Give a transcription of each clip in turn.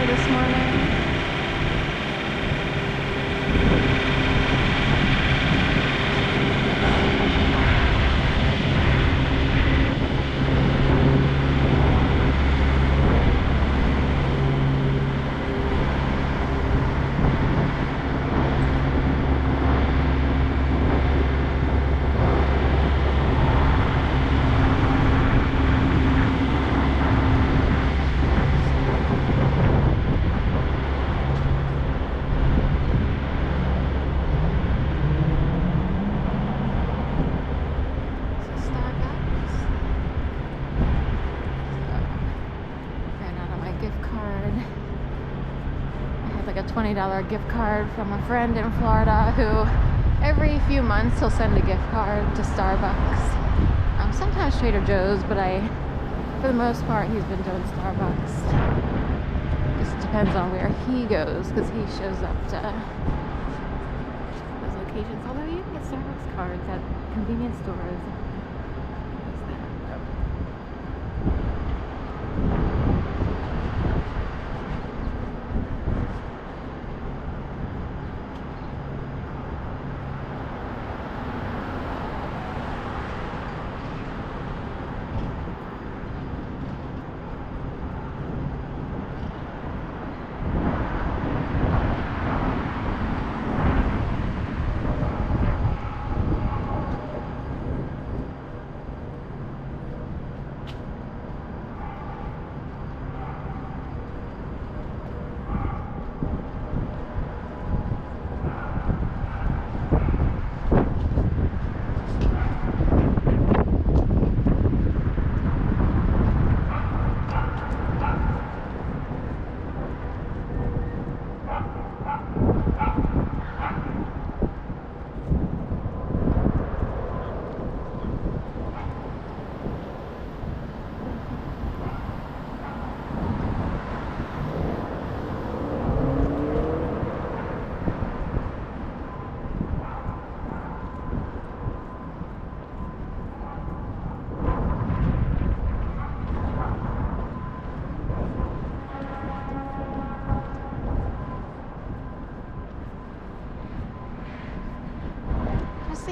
earlier this morning. $20 gift card from a friend in Florida who every few months he'll send a gift card to Starbucks. Sometimes Trader Joe's, but for the most part, he's been doing Starbucks. Just depends on where he goes, because he shows up to those locations. Although you can get Starbucks cards at convenience stores.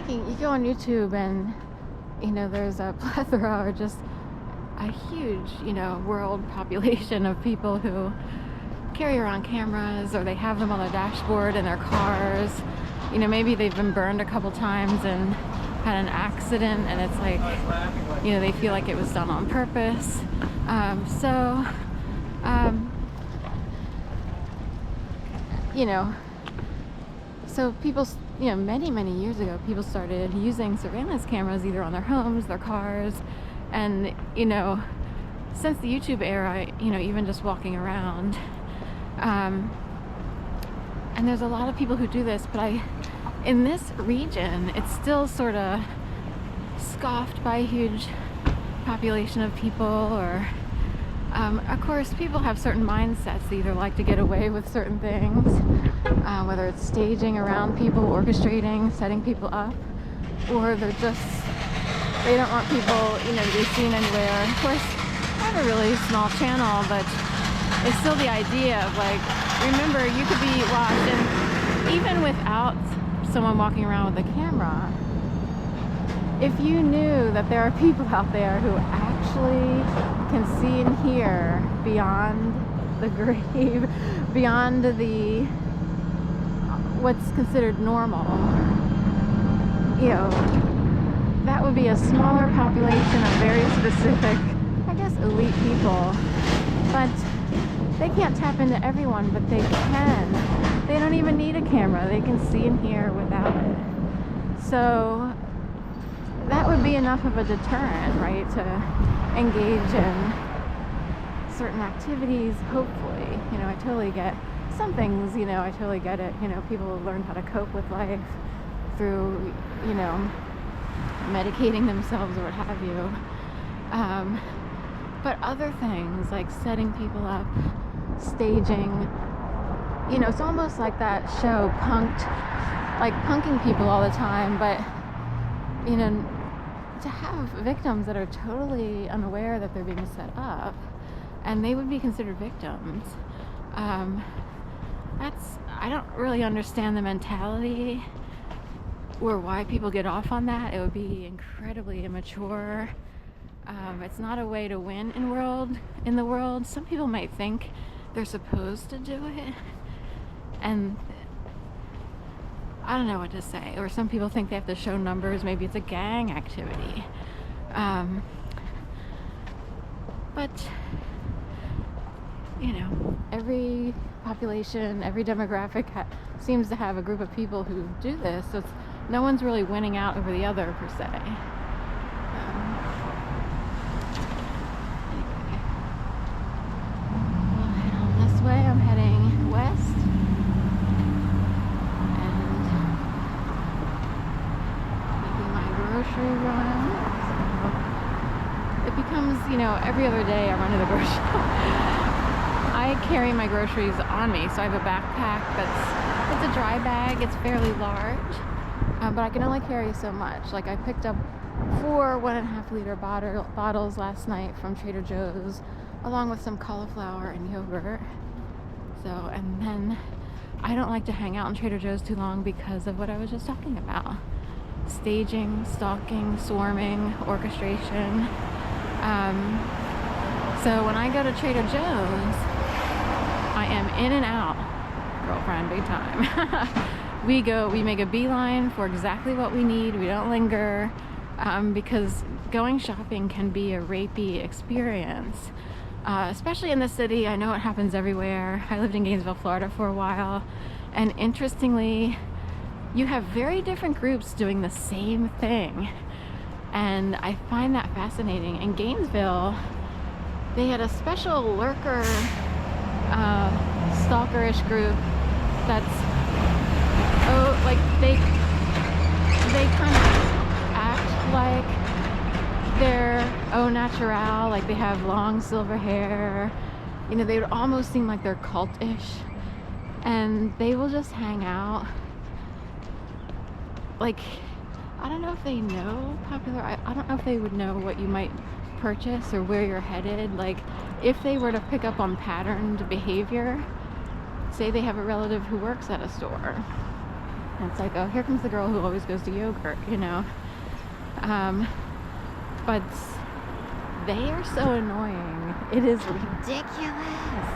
You go on YouTube and there's a plethora or just a huge world population of people who carry around cameras, or they have them on their dashboard in their cars. Maybe they've been burned a couple times and had an accident, and it's like they feel like it was done on purpose. So people, many years ago, people started using surveillance cameras either on their homes, their cars, and, since the YouTube era, even just walking around. And there's a lot of people who do this, but in this region, it's still sort of scoffed by a huge population of people, or of course, people have certain mindsets. They either like to get away with certain things, whether it's staging around people, orchestrating, setting people up, or they don't want people, to be seen anywhere. Of course, I have a really small channel, but it's still the idea of remember, you could be watched, and even without someone walking around with a camera, if you knew that there are people out there who actually can see and hear beyond the grave, beyond what's considered normal, that would be a smaller population of very specific, I guess, elite people. But they can't tap into everyone, but they can. They don't even need a camera. They can see and hear without it. So that would be enough of a deterrent, right, to engage in certain activities, hopefully. I totally get some things, I totally get it. People learn how to cope with life through, medicating themselves or what have you. But other things like setting people up, staging, it's almost like that show Punk'd, like punking people all the time, but to have victims that are totally unaware that they're being set up, and they would be considered victims, Um, I don't really understand the mentality or why people get off on that. It would be incredibly immature. It's not a way to win in the world. Some people might think they're supposed to do it, and I don't know what to say. Or some people think they have to show numbers. Maybe it's a gang activity. But every population, every demographic seems to have a group of people who do this. So no one's really winning out over the other per se. Anyway, we'll head on this way. I'm heading west, and making my grocery run. So it becomes, every other day I run to the grocery store. I carry my groceries on me, so I have a backpack it's a dry bag. It's fairly large, but I can only carry so much. Like, I picked up 4 1.5 liter bottles last night from Trader Joe's, along with some cauliflower and yogurt. And then I don't like to hang out in Trader Joe's too long because of what I was just talking about: staging, stalking, swarming, orchestration. So when I go to Trader Joe's, I am in and out, girlfriend, big time. We make a beeline for exactly what we need. We don't linger, because going shopping can be a rapey experience, especially in the city. I know it happens everywhere. I lived in Gainesville, Florida for a while, and interestingly, you have very different groups doing the same thing, and I find that fascinating. In Gainesville, they had a special lurker, stalkerish group that's they kind of act like they're au naturel, like they have long silver hair. They would almost seem like they're cultish, and they will just hang out. Like, I don't know if they know popular. I don't know if they would know what you might purchase or where you're headed. Like, if they were to pick up on patterned behavior, say they have a relative who works at a store, and it's like, oh, here comes the girl who always goes to yogurt, but they are so annoying. It is ridiculous.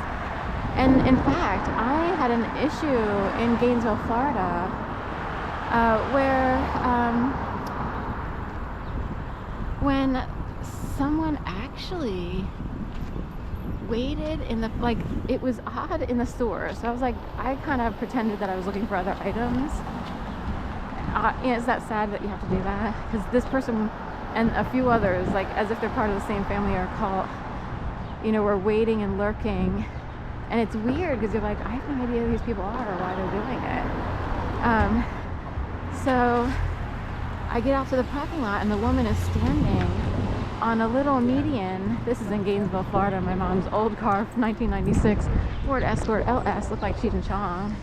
And in fact, I had an issue in Gainesville, Florida, where when someone actually waited it was odd in the store. So I kind of pretended that I was looking for other items. Is that sad that you have to do that? Because this person and a few others, like as if they're part of the same family or cult, were waiting and lurking. And it's weird because you're like, I have no idea who these people are or why they're doing it. So I get out to the parking lot, and the woman is standing on a little median. This is in Gainesville, Florida. My mom's old car, 1996 Ford Escort LS, looked like Cheech and Chong.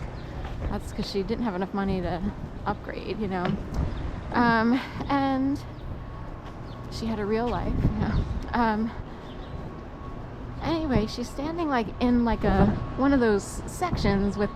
That's because she didn't have enough money to upgrade, and she had a real life. Anyway, she's standing in one of those sections with